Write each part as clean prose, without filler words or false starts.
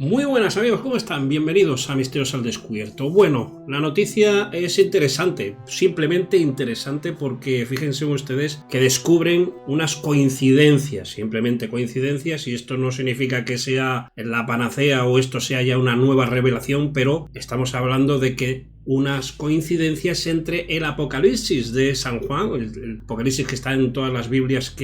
Muy buenas amigos, ¿cómo están? Bienvenidos a Misterios al Descubierto. Bueno, la noticia es interesante, simplemente interesante porque fíjense ustedes que descubren unas coincidencias, simplemente coincidencias, y esto no significa que sea la panacea o esto sea ya una nueva revelación, pero estamos hablando de que unas coincidencias entre el Apocalipsis de San Juan, el Apocalipsis que está en todas las Biblias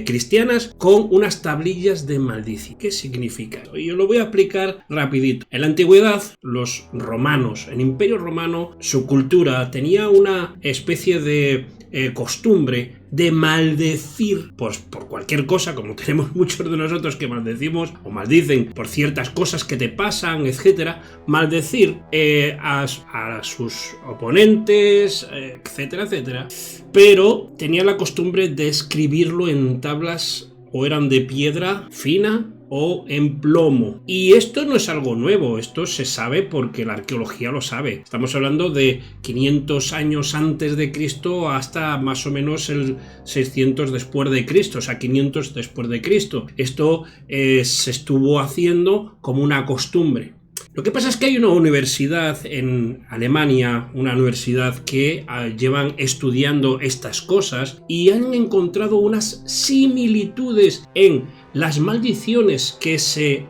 cristianas, con unas tablillas de maldición. ¿Qué significa? Y yo lo voy a explicar rapidito. En la antigüedad, los romanos, el Imperio Romano, su cultura tenía una especie de costumbre de maldecir por cualquier cosa, como tenemos muchos de nosotros que maldecimos o maldicen por ciertas cosas que te pasan, etcétera, maldecir a sus oponentes, etcétera, etcétera, pero tenía la costumbre de escribirlo en tablas o eran de piedra fina o en plomo. Y esto no es algo nuevo, esto se sabe porque la arqueología lo sabe. Estamos hablando de 500 años antes de Cristo hasta más o menos el 600 después de Cristo, o sea, 500 después de Cristo. Esto se estuvo haciendo como una costumbre. Lo que pasa es que hay una universidad en Alemania, una universidad que llevan estudiando estas cosas y han encontrado unas similitudes en las maldiciones que se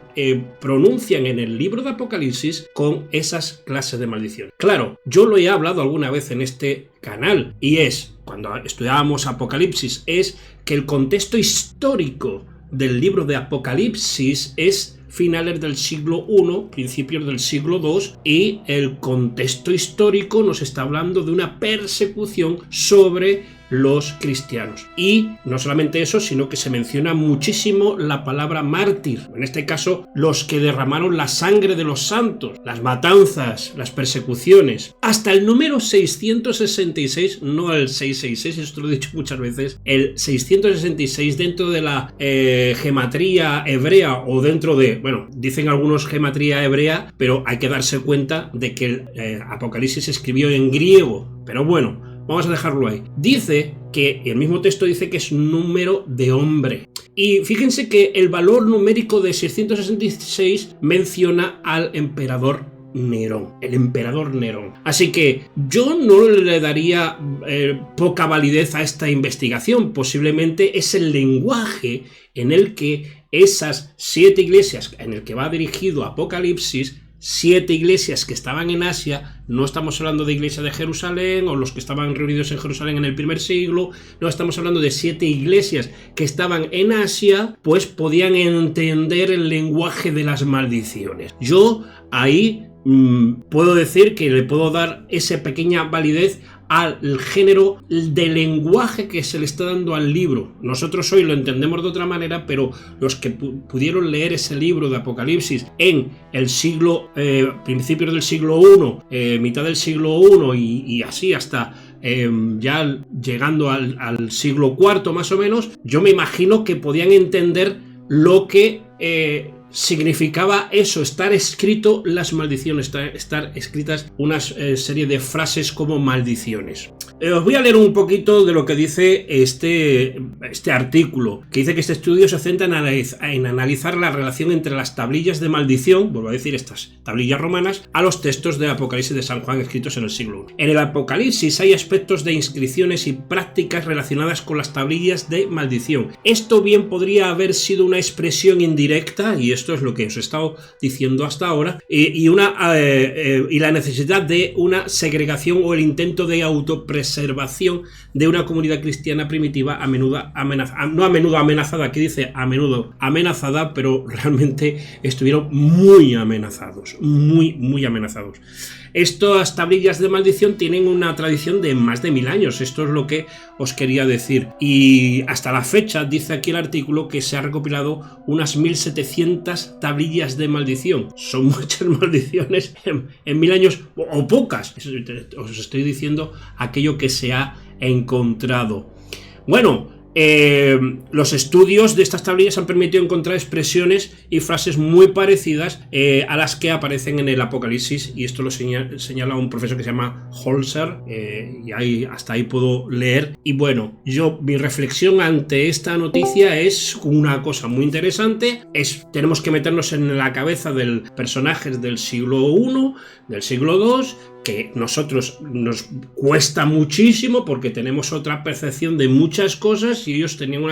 pronuncian en el libro de Apocalipsis con esas clases de maldición. Claro, yo lo he hablado alguna vez en este canal y es, cuando estudiábamos Apocalipsis, es que el contexto histórico del libro de Apocalipsis es finales del siglo I, principios del siglo II, y el contexto histórico nos está hablando de una persecución sobre los cristianos. Y no solamente eso, sino que se menciona muchísimo la palabra mártir. En este caso, los que derramaron la sangre de los santos, las matanzas, las persecuciones. Hasta el número 666, no el 666, esto lo he dicho muchas veces, el 666 dentro de la gematría hebrea o dentro de, bueno, dicen algunos gematría hebrea, pero hay que darse cuenta de que el Apocalipsis se escribió en griego. Pero bueno, vamos a dejarlo ahí. Dice que, el mismo texto dice que es número de hombre. Y fíjense que el valor numérico de 666 menciona al emperador Nerón, el emperador Nerón. Así que yo no le daría poca validez a esta investigación. Posiblemente es el lenguaje en el que esas 7 iglesias en el que va dirigido Apocalipsis, 7 iglesias que estaban en Asia, no estamos hablando de iglesia de Jerusalén o los que estaban reunidos en Jerusalén en el primer siglo, no estamos hablando de 7 iglesias que estaban en Asia, pues podían entender el lenguaje de las maldiciones. Yo ahí puedo decir que le puedo dar esa pequeña validez al género de lenguaje que se le está dando al libro. Nosotros hoy lo entendemos de otra manera, pero los que pudieron leer ese libro de Apocalipsis en el siglo, principios del siglo I, mitad del siglo I y así hasta ya llegando al siglo IV más o menos, yo me imagino que podían entender lo que significaba eso, estar escrito las maldiciones, estar escritas una serie de frases como maldiciones. Os voy a leer un poquito de lo que dice este artículo, que dice que este estudio se centra en analizar la relación entre las tablillas de maldición, vuelvo a decir estas tablillas romanas, a los textos de Apocalipsis de San Juan escritos en el siglo I. En el Apocalipsis hay aspectos de inscripciones y prácticas relacionadas con las tablillas de maldición. Esto bien podría haber sido una expresión indirecta, y esto es lo que os he estado diciendo hasta ahora, y la necesidad de una segregación o el intento de autopreservación de una comunidad cristiana primitiva a menudo amenazada, aquí dice a menudo amenazada, pero realmente estuvieron muy amenazados, muy amenazados. Estas tablillas de maldición tienen una tradición de más de 1000 años, esto es lo que os quería decir. Y hasta la fecha, dice aquí el artículo, que se ha recopilado unas 1700 tablillas de maldición. Son muchas maldiciones en 1000 años, o pocas. Os estoy diciendo aquello que se ha encontrado. Bueno, los estudios de estas tablillas han permitido encontrar expresiones y frases muy parecidas a las que aparecen en el Apocalipsis, y esto lo señala un profesor que se llama Holzer, y hasta ahí puedo leer. Y bueno, mi reflexión ante esta noticia es una cosa muy interesante. Tenemos que meternos en la cabeza del personajes del siglo I, del siglo II, que nosotros nos cuesta muchísimo porque tenemos otra percepción de muchas cosas y ellos tenían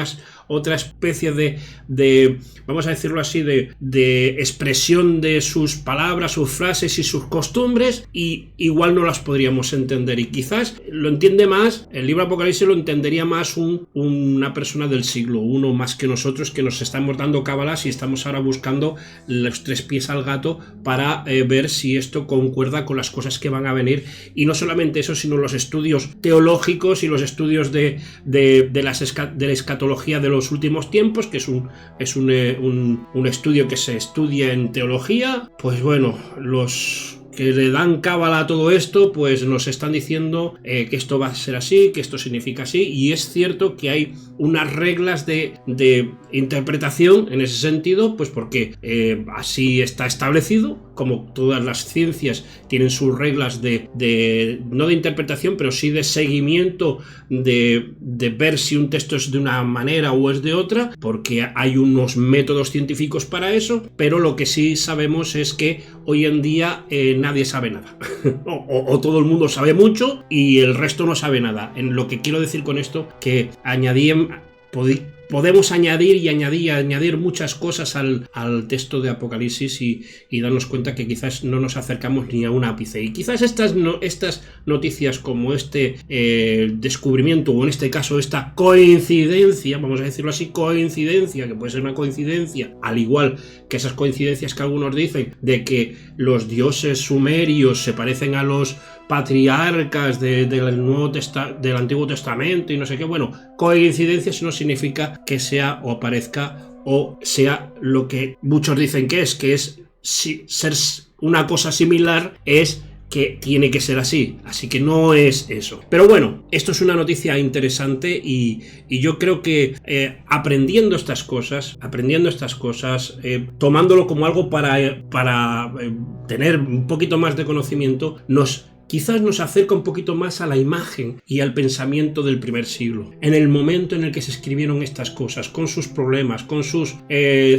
otra especie de vamos a decirlo así, de expresión de sus palabras, sus frases y sus costumbres, y igual no las podríamos entender, y quizás lo entiende más, el libro Apocalipsis lo entendería más una persona del siglo I más que nosotros, que nos estamos dando cábalas y estamos ahora buscando los 3 pies al gato para ver si esto concuerda con las cosas que van a venir. Y no solamente eso, sino los estudios teológicos y los estudios de la escatología de los últimos tiempos, que es un estudio que se estudia en teología. Pues bueno, los que le dan cábala a todo esto, pues nos están diciendo que esto va a ser así, que esto significa así, y es cierto que hay unas reglas de interpretación en ese sentido, pues porque así está establecido, como todas las ciencias tienen sus reglas no de interpretación, pero sí de seguimiento, de ver si un texto es de una manera o es de otra, porque hay unos métodos científicos para eso. Pero lo que sí sabemos es que hoy en día nadie sabe nada o todo el mundo sabe mucho y el resto no sabe nada. En lo que quiero decir con esto, que podemos añadir muchas cosas al texto de Apocalipsis y darnos cuenta que quizás no nos acercamos ni a un ápice. Y quizás estas noticias, como este descubrimiento, o en este caso esta coincidencia, vamos a decirlo así, coincidencia, que puede ser una coincidencia, al igual que esas coincidencias que algunos dicen de que los dioses sumerios se parecen a los patriarcas del Antiguo Testamento y no sé qué. Bueno, coincidencias no significa que sea o aparezca o sea lo que muchos dicen que es ser una cosa similar, es que tiene que ser así que no es eso. Pero bueno, esto es una noticia interesante y yo creo que aprendiendo estas cosas, tomándolo como algo para tener un poquito más de conocimiento, quizás nos acerca un poquito más a la imagen y al pensamiento del primer siglo. En el momento en el que se escribieron estas cosas, con sus problemas, con sus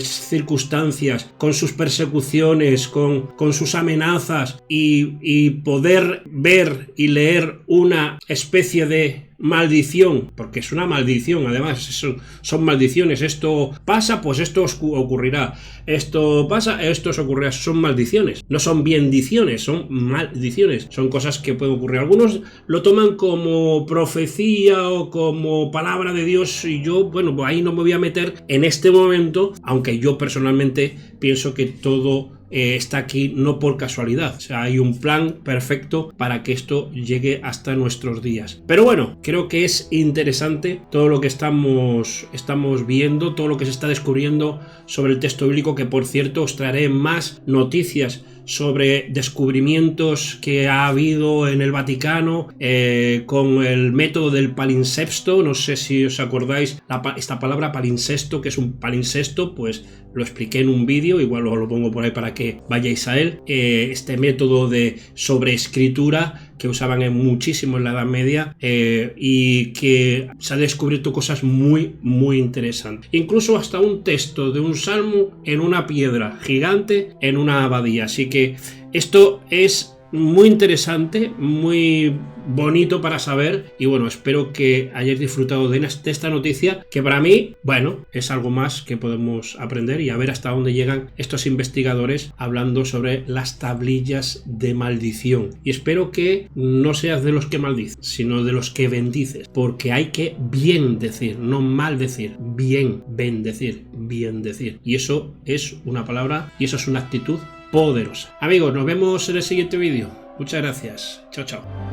circunstancias, con sus persecuciones, con sus amenazas, y poder ver y leer una especie de maldición, porque es una maldición, además son maldiciones. Esto pasa, pues esto os ocurrirá. Esto pasa, esto os ocurrirá. Son maldiciones, no son bendiciones, son maldiciones. Son cosas que pueden ocurrir. Algunos lo toman como profecía o como palabra de Dios, y yo, bueno, pues ahí no me voy a meter en este momento, aunque yo personalmente pienso que todo está aquí no por casualidad. O sea, hay un plan perfecto para que esto llegue hasta nuestros días. Pero bueno, creo que es interesante todo lo que estamos viendo, todo lo que se está descubriendo sobre el texto bíblico, que por cierto os traeré más noticias sobre descubrimientos que ha habido en el Vaticano con el método del palimpsesto. No sé si os acordáis esta palabra palimpsesto, que es un palimpsesto, pues lo expliqué en un vídeo, igual os lo pongo por ahí para que vayáis a él. Este método de sobreescritura que usaban muchísimo en la Edad Media, y que se han descubierto cosas muy, muy interesantes. Incluso hasta un texto de un salmo en una piedra gigante en una abadía. Así que esto es muy interesante, muy bonito para saber, y bueno, espero que hayáis disfrutado de esta noticia, que para mí, bueno, es algo más que podemos aprender y a ver hasta dónde llegan estos investigadores hablando sobre las tablillas de maldición. Y espero que no seas de los que maldices, sino de los que bendices, porque hay que bien decir, no mal decir, bien, bendecir, bien decir, y eso es una palabra y eso es una actitud poderosa. Amigos, nos vemos en el siguiente vídeo. Muchas gracias. Chao, chao.